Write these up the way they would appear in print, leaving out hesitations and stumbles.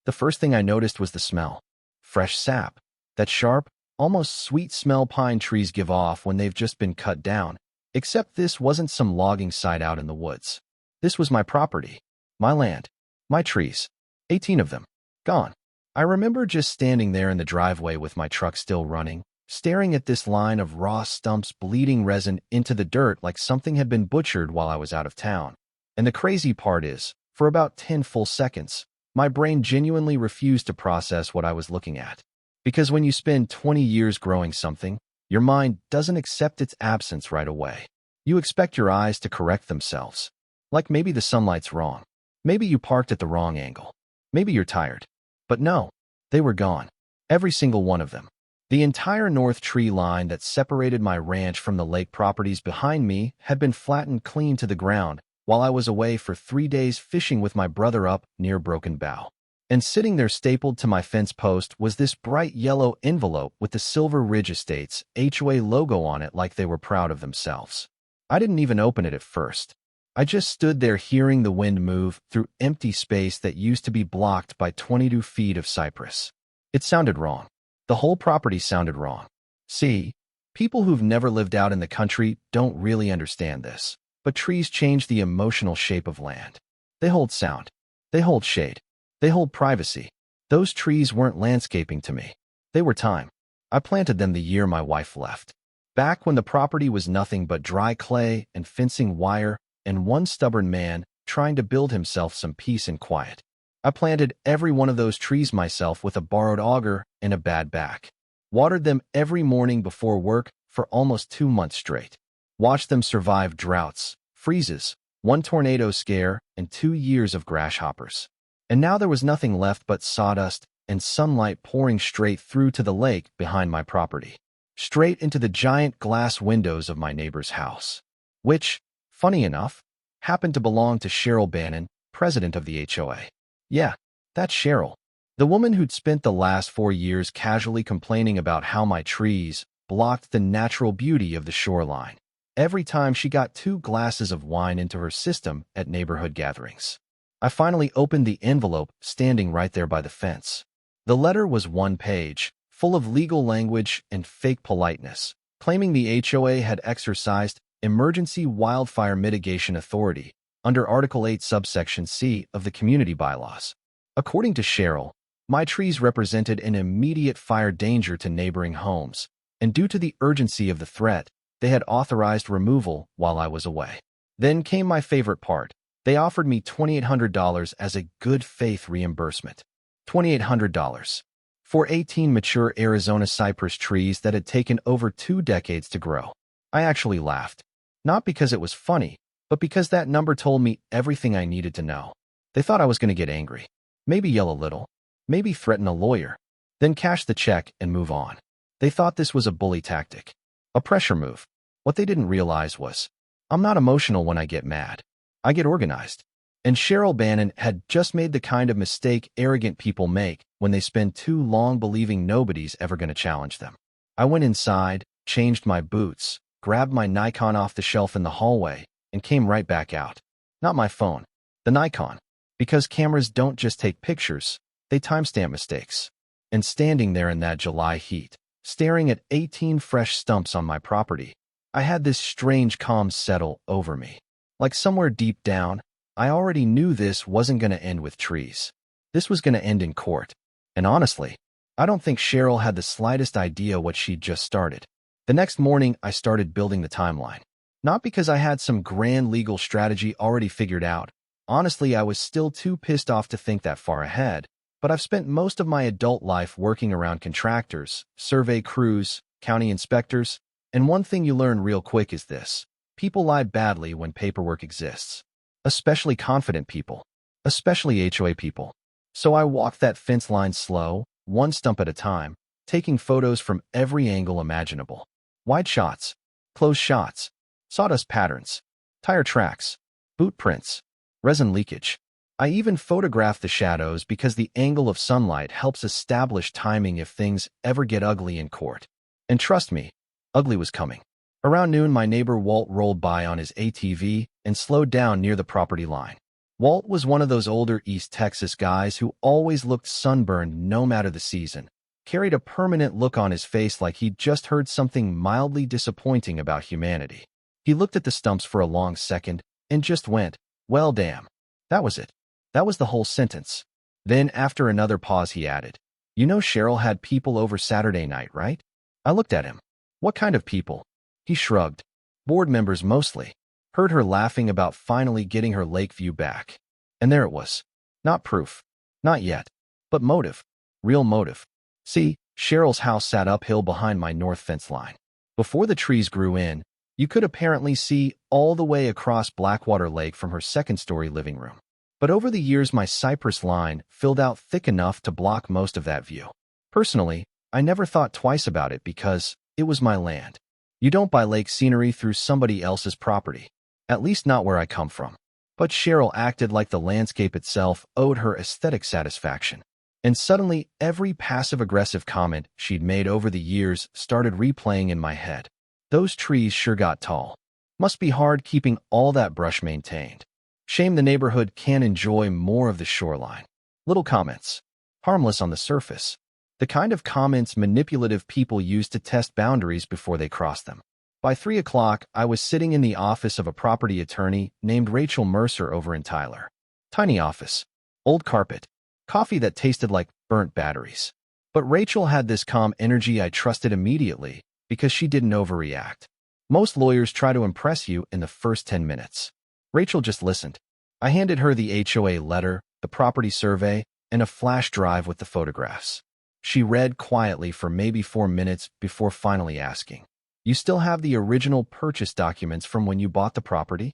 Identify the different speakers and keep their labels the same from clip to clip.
Speaker 1: The first thing I noticed was the smell. Fresh sap. That sharp, almost sweet smell pine trees give off when they've just been cut down. Except this wasn't some logging site out in the woods. This was my property. My land. My trees. 18 of them. Gone. I remember just standing there in the driveway with my truck still running, staring at this line of raw stumps bleeding resin into the dirt like something had been butchered while I was out of town. And the crazy part is, for about 10 full seconds, my brain genuinely refused to process what I was looking at. Because when you spend 20 years growing something, your mind doesn't accept its absence right away. You expect your eyes to correct themselves. Like maybe the sunlight's wrong. Maybe you parked at the wrong angle. Maybe you're tired. But no, they were gone. Every single one of them. The entire north tree line that separated my ranch from the lake properties behind me had been flattened clean to the ground while I was away for 3 days fishing with my brother up near Broken Bow. And sitting there stapled to my fence post was this bright yellow envelope with the Silver Ridge Estates HOA logo on it like they were proud of themselves. I didn't even open it at first. I just stood there hearing the wind move through empty space that used to be blocked by 22 feet of cypress. It sounded wrong. The whole property sounded wrong. See, people who've never lived out in the country don't really understand this, but trees change the emotional shape of land. They hold sound. They hold shade. They hold privacy. Those trees weren't landscaping to me. They were time. I planted them the year my wife left. Back when the property was nothing but dry clay and fencing wire and one stubborn man trying to build himself some peace and quiet. I planted every one of those trees myself with a borrowed auger and a bad back. Watered them every morning before work for almost 2 months straight. Watched them survive droughts, freezes, 1 tornado scare, and 2 years of grasshoppers. And now there was nothing left but sawdust and sunlight pouring straight through to the lake behind my property. Straight into the giant glass windows of my neighbor's house. Which, funny enough, happened to belong to Cheryl Bannon, president of the HOA. Yeah, that's Cheryl. The woman who'd spent the last 4 years casually complaining about how my trees blocked the natural beauty of the shoreline. Every time she got 2 glasses of wine into her system at neighborhood gatherings. I finally opened the envelope standing right there by the fence. The letter was 1 page, full of legal language and fake politeness, claiming the HOA had exercised emergency wildfire mitigation authority under Article 8 subsection C of the community bylaws. According to Cheryl, my trees represented an immediate fire danger to neighboring homes, and due to the urgency of the threat, they had authorized removal while I was away. Then came my favorite part. They offered me $2,800 as a good faith reimbursement. $2,800 for 18 mature Arizona cypress trees that had taken over 2 decades to grow. I actually laughed. Not because it was funny, but because that number told me everything I needed to know. They thought I was going to get angry, maybe yell a little, maybe threaten a lawyer, then cash the check and move on. They thought this was a bully tactic, a pressure move. What they didn't realize was, I'm not emotional when I get mad. I get organized. And Cheryl Bannon had just made the kind of mistake arrogant people make when they spend too long believing nobody's ever going to challenge them. I went inside, changed my boots, grabbed my Nikon off the shelf in the hallway, and came right back out. Not my phone, the Nikon. Because cameras don't just take pictures, they timestamp mistakes. And standing there in that July heat, staring at 18 fresh stumps on my property, I had this strange calm settle over me. Like somewhere deep down, I already knew this wasn't going to end with trees. This was going to end in court. And honestly, I don't think Cheryl had the slightest idea what she'd just started. The next morning, I started building the timeline. Not because I had some grand legal strategy already figured out. Honestly, I was still too pissed off to think that far ahead. But I've spent most of my adult life working around contractors, survey crews, county inspectors, and one thing you learn real quick is this. People lie badly when paperwork exists. Especially confident people. Especially HOA people. So I walked that fence line slow, 1 stump at a time, taking photos from every angle imaginable. Wide shots, close shots, sawdust patterns, tire tracks, boot prints, resin leakage. I even photographed the shadows because the angle of sunlight helps establish timing if things ever get ugly in court. And trust me, ugly was coming. Around noon, my neighbor Walt rolled by on his ATV and slowed down near the property line. Walt was one of those older East Texas guys who always looked sunburned no matter the season, carried a permanent look on his face like he'd just heard something mildly disappointing about humanity. He looked at the stumps for a long second and just went, "Well, damn." That was it. That was the whole sentence. Then, after another pause, he added, "You know Cheryl had people over Saturday night, right?" I looked at him. "What kind of people?" He shrugged. "Board members mostly. Heard her laughing about finally getting her lake view back." And there it was. Not proof. Not yet. But motive. Real motive. See, Cheryl's house sat uphill behind my north fence line. Before the trees grew in, you could apparently see all the way across Blackwater Lake from her second-story living room. But over the years, my cypress line filled out thick enough to block most of that view. Personally, I never thought twice about it because it was my land. You don't buy lake scenery through somebody else's property. At least not where I come from. But Cheryl acted like the landscape itself owed her aesthetic satisfaction. And suddenly, every passive-aggressive comment she'd made over the years started replaying in my head. Those trees sure got tall. Must be hard keeping all that brush maintained. Shame the neighborhood can't enjoy more of the shoreline. Little comments. Harmless on the surface. The kind of comments manipulative people use to test boundaries before they cross them. By 3 o'clock, I was sitting in the office of a property attorney named Rachel Mercer over in Tyler. Tiny office. Old carpet. Coffee that tasted like burnt batteries. But Rachel had this calm energy I trusted immediately because she didn't overreact. Most lawyers try to impress you in the first 10 minutes. Rachel just listened. I handed her the HOA letter, the property survey, and a flash drive with the photographs. She read quietly for maybe 4 minutes before finally asking, "You still have the original purchase documents from when you bought the property?"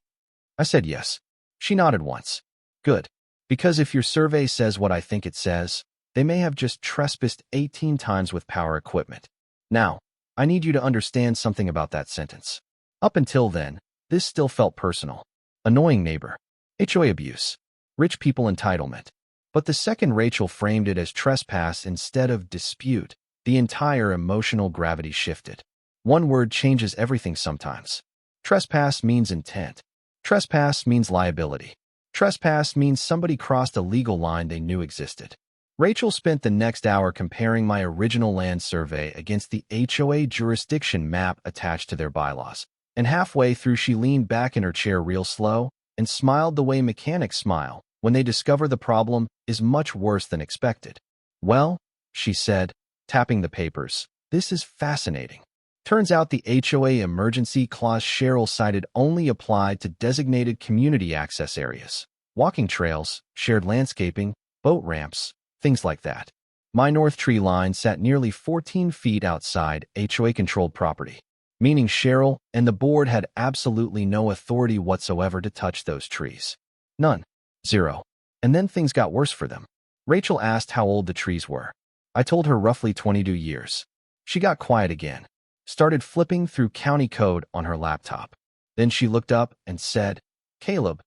Speaker 1: I said yes. She nodded once. "Good. Because if your survey says what I think it says, they may have just trespassed 18 times with power equipment. Now, I need you to understand something about that sentence. Up until then, this still felt personal. Annoying neighbor. HOA abuse. Rich people entitlement. But the second Rachel framed it as trespass instead of dispute, the entire emotional gravity shifted. One word changes everything sometimes. Trespass means intent. Trespass means liability. Trespass means somebody crossed a legal line they knew existed. Rachel spent the next hour comparing my original land survey against the HOA jurisdiction map attached to their bylaws. And halfway through, she leaned back in her chair real slow and smiled the way mechanics smile when they discover the problem is much worse than expected. "Well," she said, tapping the papers, "this is fascinating. Turns out the HOA emergency clause Cheryl cited only applied to designated community access areas, walking trails, shared landscaping, boat ramps, things like that. My north tree line sat nearly 14 feet outside HOA-controlled property, meaning Cheryl and the board had absolutely no authority whatsoever to touch those trees. None. Zero. And then things got worse for them. Rachel asked how old the trees were. I told her roughly 22 years. She got quiet again, started flipping through county code on her laptop. Then she looked up and said, "Caleb,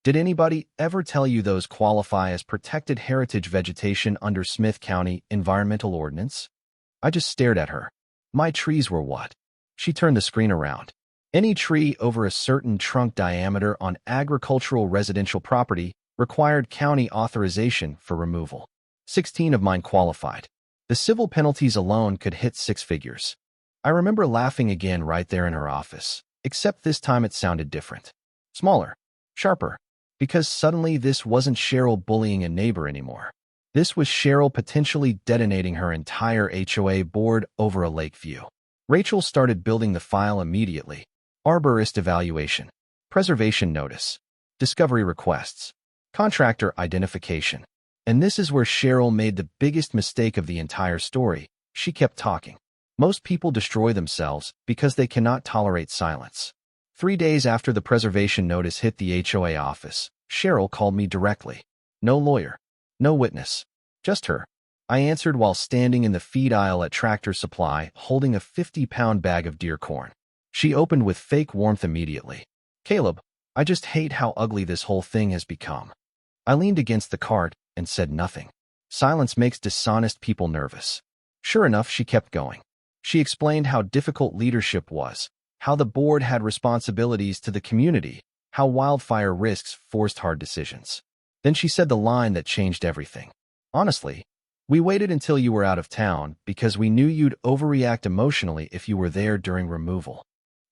Speaker 1: did anybody ever tell you those qualify as protected heritage vegetation under Smith County Environmental Ordinance?" I just stared at her. My trees were what? She turned the screen around. Any tree over a certain trunk diameter on agricultural residential property required county authorization for removal. 16 of mine qualified. The civil penalties alone could hit 6 figures. I remember laughing again right there in her office, except this time it sounded different. Smaller. Sharper. Because suddenly this wasn't Cheryl bullying a neighbor anymore. This was Cheryl potentially detonating her entire HOA board over a lake view. Rachel started building the file immediately. Arborist evaluation. Preservation notice. Discovery requests. Contractor identification. And this is where Cheryl made the biggest mistake of the entire story. She kept talking. Most people destroy themselves because they cannot tolerate silence. 3 days after the preservation notice hit the HOA office, Cheryl called me directly. No lawyer. No witness. Just her. I answered while standing in the feed aisle at Tractor Supply holding a 50-pound bag of deer corn. She opened with fake warmth immediately. "Caleb, I just hate how ugly this whole thing has become." I leaned against the cart and said nothing. Silence makes dishonest people nervous. Sure enough, she kept going. She explained how difficult leadership was, how the board had responsibilities to the community, how wildfire risks forced hard decisions. Then she said the line that changed everything. Honestly, we waited until you were out of town because we knew you'd overreact emotionally if you were there during removal.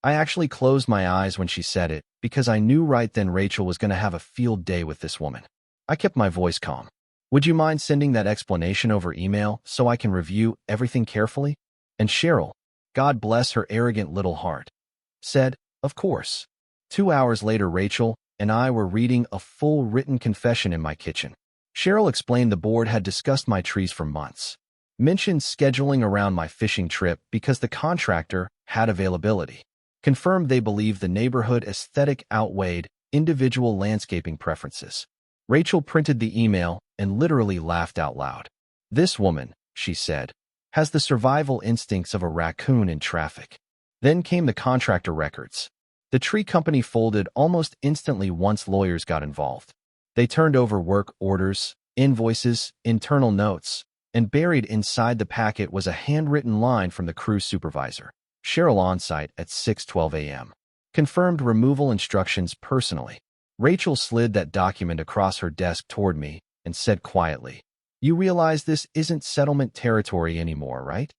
Speaker 1: I actually closed my eyes when she said it because I knew right then Rachel was going to have a field day with this woman. I kept my voice calm. Would you mind sending that explanation over email so I can review everything carefully? And Cheryl, God bless her arrogant little heart, said, of course. 2 hours later, Rachel and I were reading a full written confession in my kitchen. Cheryl explained the board had discussed my trees for months, mentioned scheduling around my fishing trip because the contractor had availability, confirmed they believed the neighborhood aesthetic outweighed individual landscaping preferences. Rachel printed the email and literally laughed out loud. This woman, she said, has the survival instincts of a raccoon in traffic. Then came the contractor records. The tree company folded almost instantly once lawyers got involved. They turned over work orders, invoices, internal notes, and buried inside the packet was a handwritten line from the crew supervisor, Cheryl on site at 6:12 a.m. Confirmed removal instructions personally. Rachel slid that document across her desk toward me and said quietly, "You realize this isn't settlement territory anymore, right?"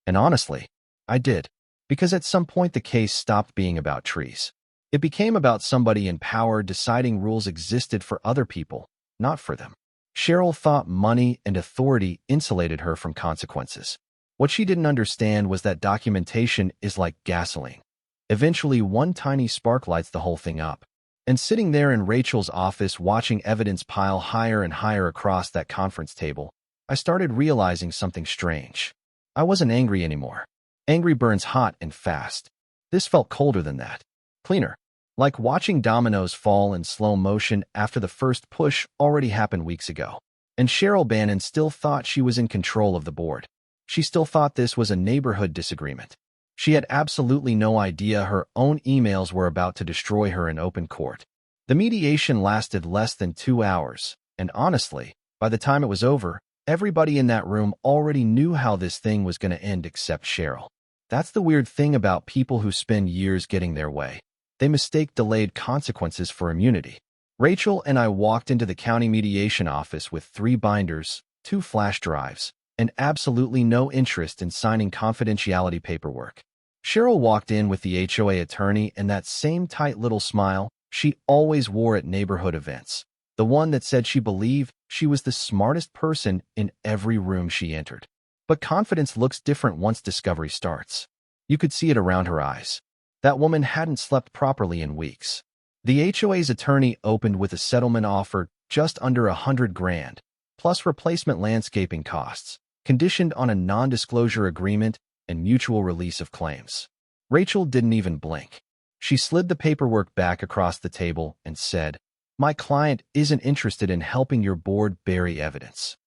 Speaker 1: And honestly, I did. Because at some point the case stopped being about trees. It became about somebody in power deciding rules existed for other people, not for them. Cheryl thought money and authority insulated her from consequences. What she didn't understand was that documentation is like gasoline. Eventually, one tiny spark lights the whole thing up. And sitting there in Rachel's office watching evidence pile higher and higher across that conference table, I started realizing something strange. I wasn't angry anymore. Angry burns hot and fast. This felt colder than that. Cleaner. Like watching dominoes fall in slow motion after the first push already happened weeks ago. And Cheryl Bannon still thought she was in control of the board. She still thought this was a neighborhood disagreement. She had absolutely no idea her own emails were about to destroy her in open court. The mediation lasted less than 2 hours, and honestly, by the time it was over, everybody in that room already knew how this thing was going to end except Cheryl. That's the weird thing about people who spend years getting their way. They mistake delayed consequences for immunity. Rachel and I walked into the county mediation office with 3 binders, 2 flash drives, and absolutely no interest in signing confidentiality paperwork. Cheryl walked in with the HOA attorney and that same tight little smile she always wore at neighborhood events, the one that said she believed she was the smartest person in every room she entered. But confidence looks different once discovery starts. You could see it around her eyes. That woman hadn't slept properly in weeks. The HOA's attorney opened with a settlement offer just under $100,000, plus replacement landscaping costs, conditioned on a non-disclosure agreement and mutual release of claims. Rachel didn't even blink. She slid the paperwork back across the table and said, "My client isn't interested in helping your board bury evidence."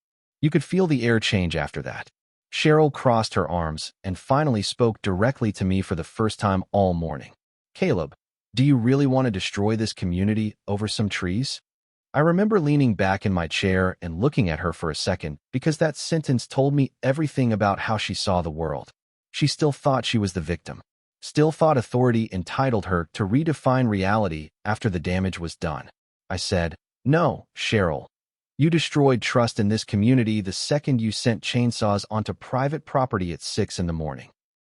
Speaker 1: You could feel the air change after that. Cheryl crossed her arms and finally spoke directly to me for the first time all morning. "Caleb, do you really want to destroy this community over some trees?" I remember leaning back in my chair and looking at her for a second because that sentence told me everything about how she saw the world. She still thought she was the victim, still thought authority entitled her to redefine reality after the damage was done. I said, "No, Cheryl. You destroyed trust in this community the second you sent chainsaws onto private property at 6 in the morning."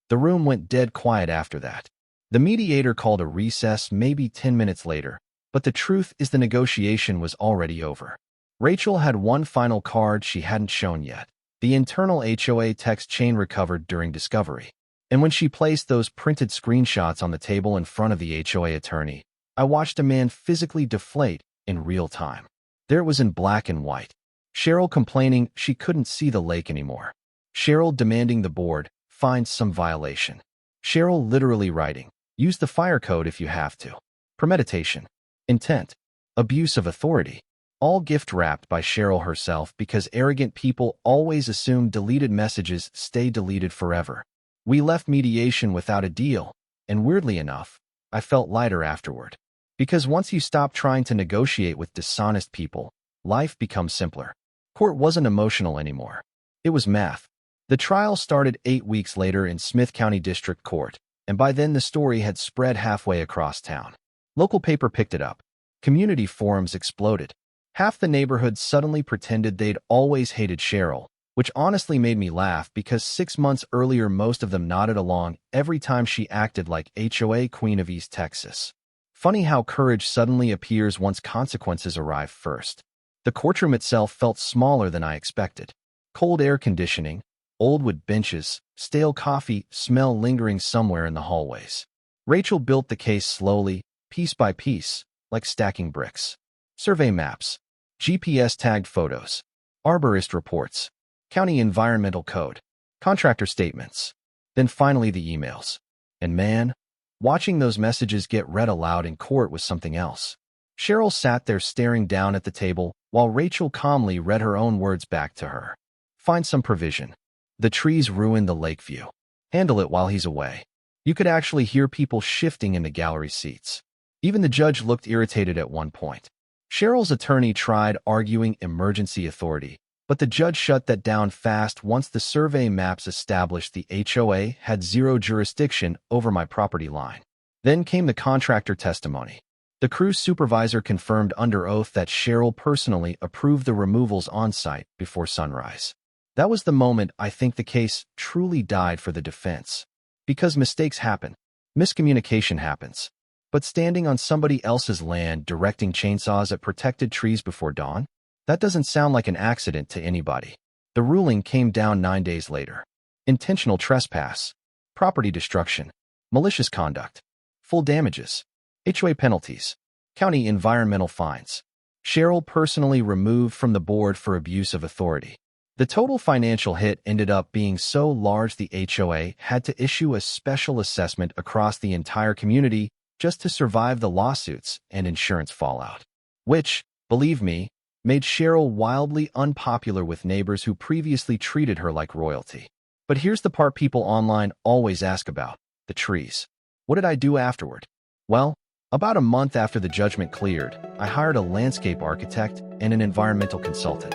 Speaker 1: The room went dead quiet after that. The mediator called a recess maybe 10 minutes later, but the truth is the negotiation was already over. Rachel had one final card she hadn't shown yet, the internal HOA text chain recovered during discovery. And when she placed those printed screenshots on the table in front of the HOA attorney, I watched a man physically deflate in real time. There it was in black and white. Cheryl complaining she couldn't see the lake anymore. Cheryl demanding the board find some violation. Cheryl literally writing, "Use the fire code if you have to." Premeditation. Intent. Abuse of authority. All gift-wrapped by Cheryl herself because arrogant people always assume deleted messages stay deleted forever. We left mediation without a deal, and weirdly enough, I felt lighter afterward. Because once you stop trying to negotiate with dishonest people, life becomes simpler. Court wasn't emotional anymore. It was math. The trial started 8 weeks later in Smith County District Court, and by then the story had spread halfway across town. Local paper picked it up. Community forums exploded. Half the neighborhood suddenly pretended they'd always hated Cheryl, which honestly made me laugh because 6 months earlier most of them nodded along every time she acted like HOA Queen of East Texas. Funny how courage suddenly appears once consequences arrive first. The courtroom itself felt smaller than I expected. Cold air conditioning, old wood benches, stale coffee smell lingering somewhere in the hallways. Rachel built the case slowly, piece by piece, like stacking bricks. Survey maps, GPS-tagged photos, arborist reports, county environmental code, contractor statements, then finally the emails. And man, watching those messages get read aloud in court was something else. Cheryl sat there staring down at the table while Rachel calmly read her own words back to her. Find some provision. The trees ruin the lake view. Handle it while he's away. You could actually hear people shifting in the gallery seats. Even the judge looked irritated at one point. Cheryl's attorney tried arguing emergency authority, but the judge shut that down fast once the survey maps established the HOA had zero jurisdiction over my property line. Then came the contractor testimony. The crew supervisor confirmed under oath that Cheryl personally approved the removals on site before sunrise. That was the moment I think the case truly died for the defense. Because mistakes happen. Miscommunication happens. But standing on somebody else's land directing chainsaws at protected trees before dawn? That doesn't sound like an accident to anybody. The ruling came down 9 days later. Intentional trespass, property destruction, malicious conduct, full damages, HOA penalties, county environmental fines. Cheryl personally removed from the board for abuse of authority. The total financial hit ended up being so large the HOA had to issue a special assessment across the entire community just to survive the lawsuits and insurance fallout. Which, believe me, made Cheryl wildly unpopular with neighbors who previously treated her like royalty. But here's the part people online always ask about: the trees. What did I do afterward? Well, about a month after the judgment cleared, I hired a landscape architect and an environmental consultant.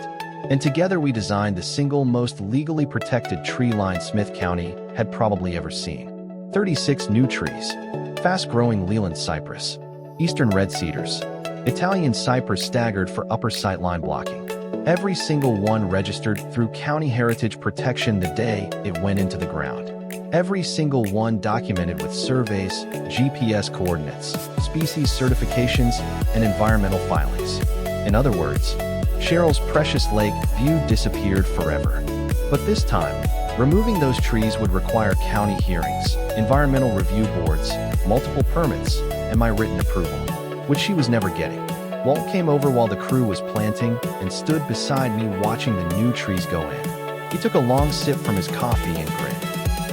Speaker 1: And together we designed the single most legally protected tree line Smith County had probably ever seen. 36 new trees. Fast-growing Leland cypress, eastern red cedars, Italian cypress staggered for upper sightline blocking. Every single one registered through County Heritage Protection the day it went into the ground. Every single one documented with surveys, GPS coordinates, species certifications, and environmental filings. In other words, Cheryl's precious lake view disappeared forever. But this time, removing those trees would require county hearings, environmental review boards, multiple permits, and my written approval, which she was never getting. Walt came over while the crew was planting and stood beside me watching the new trees go in. He took a long sip from his coffee and grinned.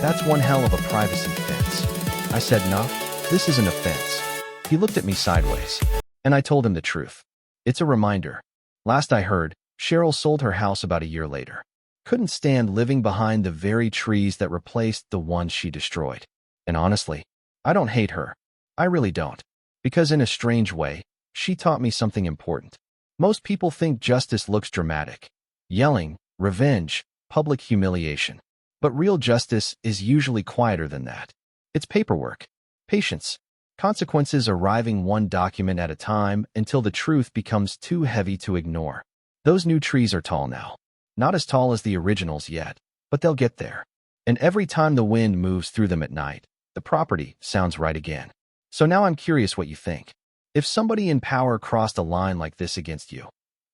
Speaker 1: That's one hell of a privacy fence. I said, no, this isn't a fence. He looked at me sideways, and I told him the truth. It's a reminder. Last I heard, Cheryl sold her house about a year later. Couldn't stand living behind the very trees that replaced the ones she destroyed. And honestly, I don't hate her. I really don't. Because in a strange way, she taught me something important. Most people think justice looks dramatic. Yelling, revenge, public humiliation. But real justice is usually quieter than that. It's paperwork, patience, consequences arriving one document at a time until the truth becomes too heavy to ignore. Those new trees are tall now. Not as tall as the originals yet, but they'll get there. And every time the wind moves through them at night, the property sounds right again. So now I'm curious what you think. If somebody in power crossed a line like this against you,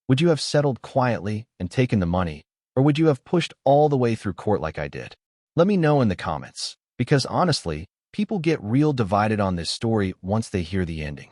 Speaker 1: would you have settled quietly and taken the money, or would you have pushed all the way through court like I did? Let me know in the comments, because honestly, people get real divided on this story once they hear the ending.